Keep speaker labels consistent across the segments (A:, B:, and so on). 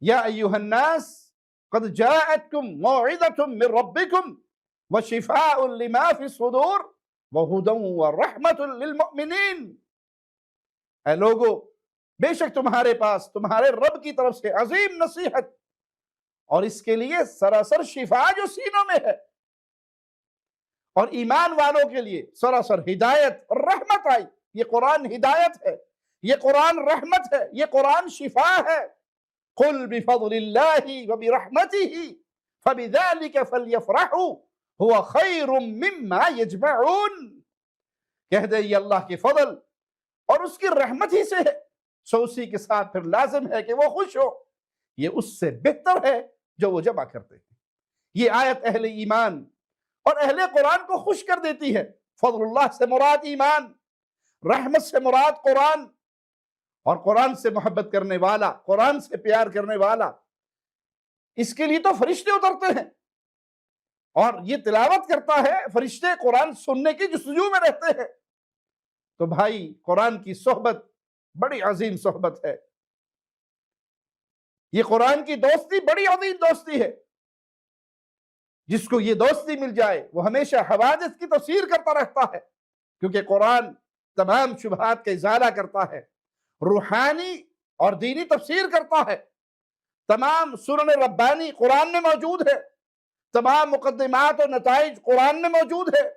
A: یا ایھا الناس قد جاءتکم موعظۃ من ربکم وشفاء لما فی الصدور وہدی ورحمۃ للمؤمنین۔ اے لوگو، بے شک تمہارے پاس تمہارے رب کی طرف سے عظیم نصیحت اور اس کے لیے سراسر شفا جو سینوں میں ہے، اور ایمان والوں کے لیے سراسر ہدایت اور رحمت آئی۔ یہ قرآن ہدایت ہے، یہ قرآن رحمت ہے، یہ قرآن شفا ہے۔ قل بفضل اللہ وبرحمتہ فبذلک فلیفرحوا هو خیر مما یجمعون۔ کہہ دے یہ اللہ کے فضل اور اس کی رحمت ہی سے ہے، سو اسی کے ساتھ پھر لازم ہے کہ وہ خوش ہو، یہ اس سے بہتر ہے جو وہ جمع کرتے ہیں۔ یہ آیت اہل ایمان اور اہل قرآن کو خوش کر دیتی ہے۔ فضل اللہ سے مراد ایمان، رحمت سے مراد قرآن، اور قرآن سے محبت کرنے والا، قرآن سے پیار کرنے والا، اس کے لیے تو فرشتے اترتے ہیں اور یہ تلاوت کرتا ہے، فرشتے قرآن سننے کی جستجو میں رہتے ہیں۔ تو بھائی، قرآن کی صحبت بڑی عظیم صحبت ہے، یہ قرآن کی دوستی بڑی عظیم دوستی ہے۔ جس کو یہ دوستی مل جائے وہ ہمیشہ حوادث کی تفسیر کرتا رہتا ہے، کیونکہ قرآن تمام شبہات کا ازالہ کرتا ہے، روحانی اور دینی تفسیر کرتا ہے۔ تمام سنن ربانی قرآن میں موجود ہے، تمام مقدمات اور نتائج قرآن میں موجود ہے۔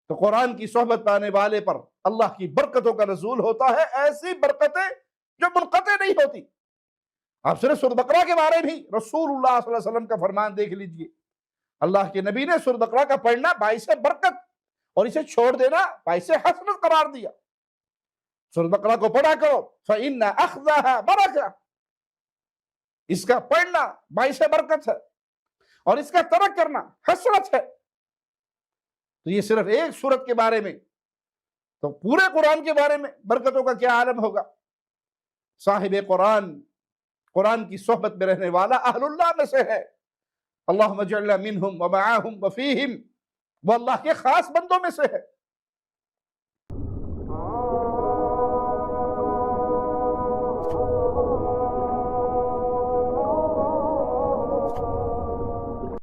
A: تو قرآن کی صحبت پانے والے پر اللہ کی برکتوں کا نزول ہوتا ہے، ایسی برکتیں جو منقطع نہیں ہوتی۔ آپ صرف سورۃ بقرہ کے بارے میں رسول اللہ صلی اللہ علیہ وسلم کا فرمان دیکھ لیجئے، اللہ کے نبی نے سورۃ بقرہ کا پڑھنا باعث برکت اور اسے چھوڑ دینا باعث حسرت قرار دیا۔ سورۃ بقرہ کو پڑھا کرو، فَإِنَّ أَخْذَهَا بَرَكَةٌ، اس کا پڑھنا باعث برکت ہے اور اس کا ترک کرنا حسرت ہے۔ تو یہ صرف ایک سورت کے بارے میں، تو پورے قرآن کے بارے میں برکتوں کا کیا عالم ہوگا۔ صاحب قرآن، قرآن کی صحبت میں رہنے والا اہل اللہ میں سے ہے۔ اللہم اجعلنا منہم ومعاہم وفیہم، وہ اللہ کے خاص بندوں میں سے ہے۔